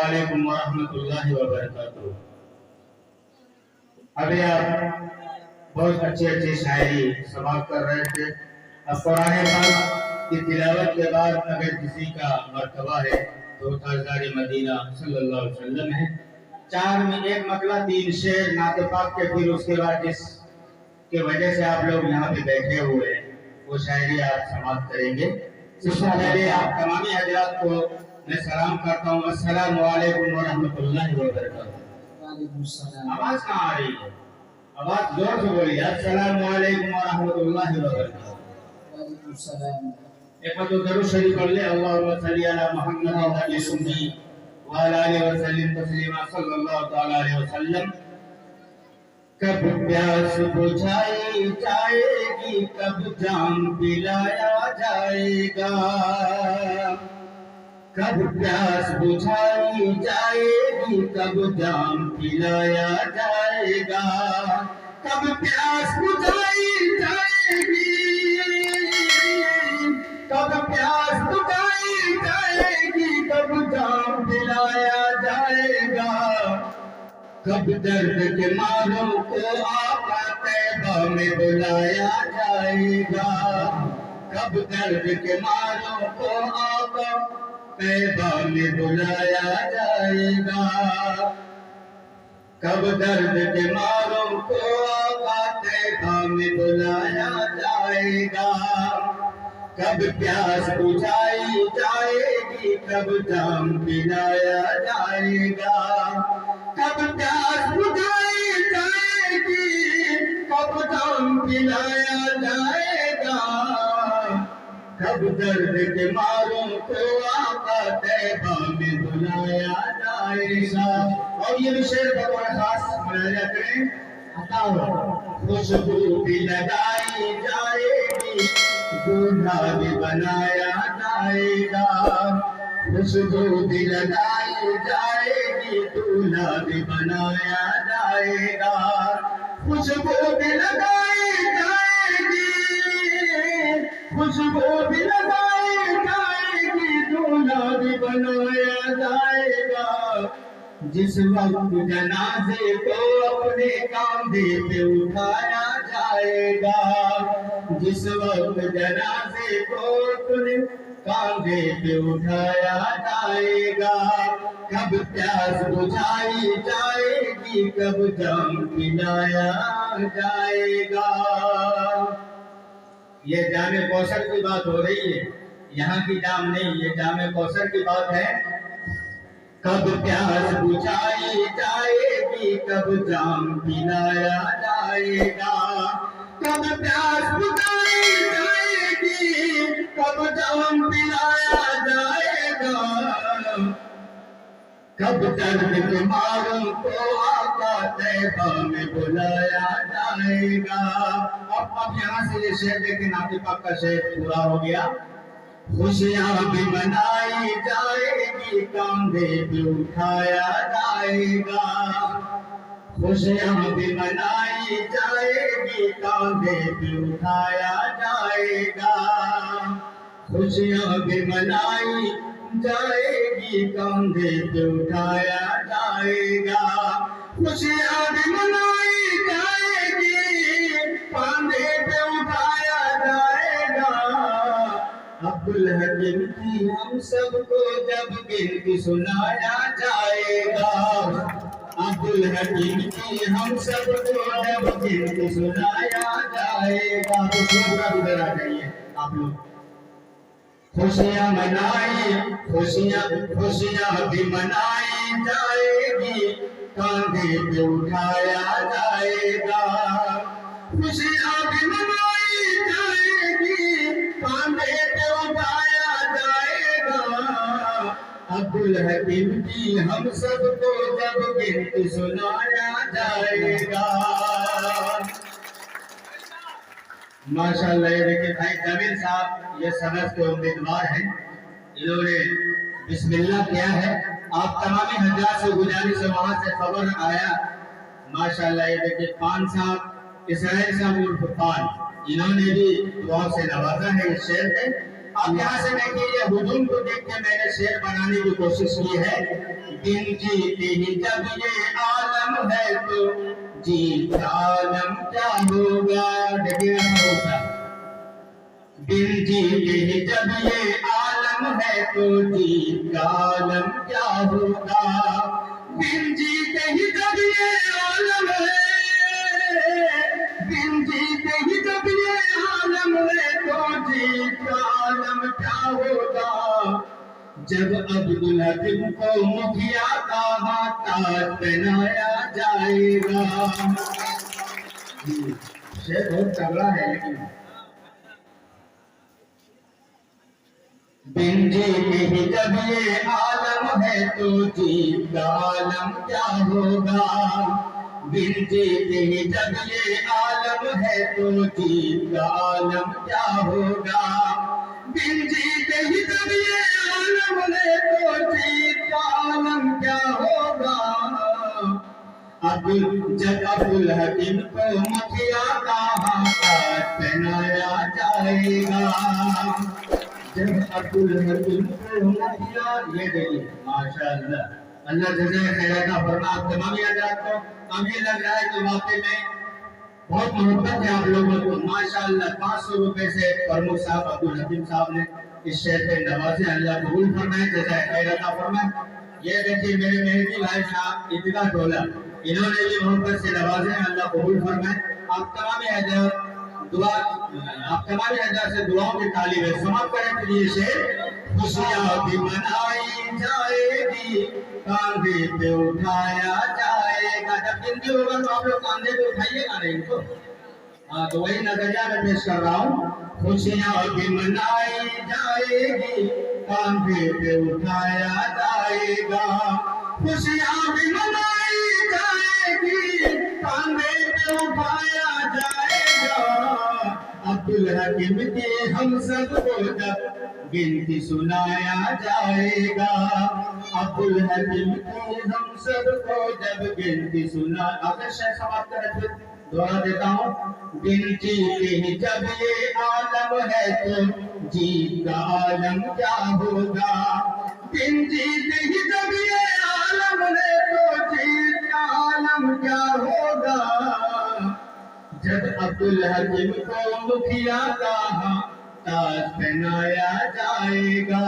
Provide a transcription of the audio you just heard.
علیکم ورحمۃ اللہ وبرکاتہ۔ ابھی آپ بہت اچھی شاعری سماعت کر رہے تھے۔ اب قرآن پاک کی تلاوت کے بعد اگر کسی کا مرتبہ ہے تو تاجدار مدینہ صلی اللہ علیہ وسلم ہے۔ 4 میں 1 مطلع 3 شعر نعت پاک کے، پھر اس کے بعد جس کی وجہ سے آپ لوگ یہاں پہ بیٹھے ہوئے ہیں وہ شاعری آپ سماعت کریں گے۔ اس سے پہلے آپ تمامی حضرات کو میں سلام کرتا ہوں، السلام علیکم ورحمۃ اللہ وبرکاتہ۔ وعلیکم السلام۔ آواز کہاں آ رہی ہے؟ آواز زور سے بولیے، السلام علیکم ورحمۃ اللہ وبرکاتہ۔ وعلیکم السلام۔ ایک بار تو درود شریف پڑھ لیں، اللہم صلی علی محمد نبی سنی وعلی آلہ وسلم تسلیما صلی اللہ تعالی علیہ وسلم۔ کب پیاس بجھائی جائے گی، کب جام پلایا جائے گا، کب پیاس بجھائی جائے گی، کب جام پلایا جائے گا، کب پیاس بجھائی جائے گی، کب پیاس بجھائی جائے گی، کب جام پلایا جائے گا، کب درد کے ماروں کو آقا طیبہ میں بلایا جائے گا، کب درد کے ماروں کو آقا طیبہ میں بلایا جائے گا، کب درد کے ماروں کو آقا طیبہ میں بلایا جائے گا، کب پیاس بجھائی جائے گی، کب جام پلایا جائے گا، کب پیاس بجھائی جائے گی، کب جام پلایا جائے گا، کب درد کے ماروں کو آقا طیبہ میں بلایا جائے گا۔ اور یہ بھی شعر بطور خاص ملاحظہ کریں، خوشبو بھی لگائی جائے گی، دولہا بھی بنایا جائے گا، خوشبو بھی لگائی جائے گی، دولہا بھی بنایا جائے گا، خوشبو بھی لگائی جائے گی، خوشبو بھی لگائی جائے گی، دولہا بھی بنایا جائے گا، جس وقت جنازے کو اپنے کاندھے پہ اٹھایا جائے گا، جس وقت جنازے کو اپنے کاندھے پہ اٹھایا جائے گا، کب پیاس بجھائی جائے گی، کب جام پلایا جائے گا۔ یہ جام کوثر کی بات ہو رہی ہے، یہاں کی جام نہیں، یہ جام کوثر کی بات ہے۔ کب پیاس بجھائی جائے گی، کب جام پلایا جائے گا، کب پیاس بجھائی جائے گی، کب جام پلایا جائے گا، کب درد کے ماروں کو آقا طیبہ میں بلایا جائے گا۔ اب یہاں سے یہ شعر دیکھیں، نعت پاک کا شعر پورا ہو گیا۔ خوشیاں بھی منائی جائے گی، کاندھے پہ اٹھایا جائے گا، خوشیاں بھی منائی جائے گی، کاندھے پہ اٹھایا جائے گا، خوشیاں بھی منائی جائے گی، کاندھے پہ اٹھایا جائے گا، خوشیاں بھی منائی جائے گی، کاندھے پہ اٹھایا جائے گا، عبدالحکیم کی ہم سب کو جب گنتی سنایا جائے گا، عبدالحکیم کی ہم سب کو جب گنتی سنایا جائے گا۔ تو دوسرا بھی ذرا جائیے آپ لوگ، خوشیاں منائی، خوشیاں بھی منائی جائے گی، کاندھے پہ اٹھایا جائے گا، خوشیاں بھی منائی جائے گی، کاندھے پہ اٹھایا جائے گا، عبدالحکیم کی ہم سب کو جب گنتی سنایا جائے گا۔ ماشاءاللہ، یہ دیکھیں بھائی جمیل صاحب یہ سند کے امیدوار ہیں، انہوں نے بسم اللہ کیا ہے۔ آپ تمامی حضرات سے گزارش ہے، وہاں سے خبر آیا ماشاءاللہ، یہ دیکھیں پان صاحب اسرائیل صاحب عرف پان، انہوں نے بھی دعا سے نوازا ہے اس شعر میں۔ اب یہاں سے دیکھیے یہ ہجوم کو دیکھ کے میں نے شعر بنانے کی کوشش کی ہے. بن جیتے ہی جب یہ عالم ہے تو جیت کا عالم کیا ہوگا. دیکھیے ہوگا بن جیتے ہی جب یہ عالم ہے تو جیت کا عالم کیا ہوگا. بن جیتے ہی جب یہ عالم ہے, بن جیتے ہی جب یہ عالم ہے تو جیت کا عالم کیا ہوگا. جب عبدالحکیم کو مکھیا کا تاج پہنایا جائے گا. شعر بہت تگڑا ہے لیکن بن جیتے ہی جب یہ عالم ہے تو جیت کا عالم کیا ہوگا. بن جیتے ہی جب یہ عالم ہے تو جیت کا عالم کیا ہوگا. بن جیتے ہی جب یہ عالم ہے تو جیت کا عالم کیا ہوگا. جب عبدالحکیم کو مکھیا کا تاج پہنایا جائے گا. جب عبدالحکیم کو مکھیا, یہ دیکھیے ماشاء اللہ, اللہ جزائے خیر عطا فرمائے آپ تمامی حضرات کو. اب یہ لگ رہا ہے کہ واقعی میں بہت محبت ہے آپ لوگوں کو. ماشاءاللہ 500 روپے سے پرموخ صاحب عبدالحکیم صاحب نے اس شعر پہ نوازے. اللہ قبول فرمائے, جزائے خیر عطا فرمائے. یہ دیکھیے میرے مہدی بھائی صاحب اتنا ڈولا, انہوں نے بھی محبت سے نوازے ہیں. اللہ قبول فرمائے. آپ تمام حضرات دعا, آپ تمام حضرات سے دعاؤں کی طالب ہے. سماعت کریں پھر یہ شعر. خوشیاں بھی منائی جائے گی, کاندھے پہ اٹھایا جائے گا. جب گنتی ہوگا تو آپ لوگ کاندھے پہ اٹھائیے گا نہیں ان کو. ہاں تو وہی نظریہ میں پیش کر رہا ہوں. خوشیاں بھی منائی جائے گی, کاندھے پہ اٹھایا جائے گا. خوشیاں بھی منائی جائے گی, کاندھے پہ اٹھایا جائے گا. عبدالحکیم کی ہم سب کو جب گنتی سنایا جائے گا. عبدالحکیم کی ہم سب کو جب گنتی سنا. اگر شیخ سماعت کریں پھر دوہرا دیتا ہوں. بن جیتے ہی جب یہ عالم ہے تو جیت کا عالم کیا ہوگا. بن جیتے ہی جب یہ عالم ہے تو جیت کا عالم کیا ہوگا. جب عبدالحکیم کو مکھیا کا تاج پہنایا جائے گا.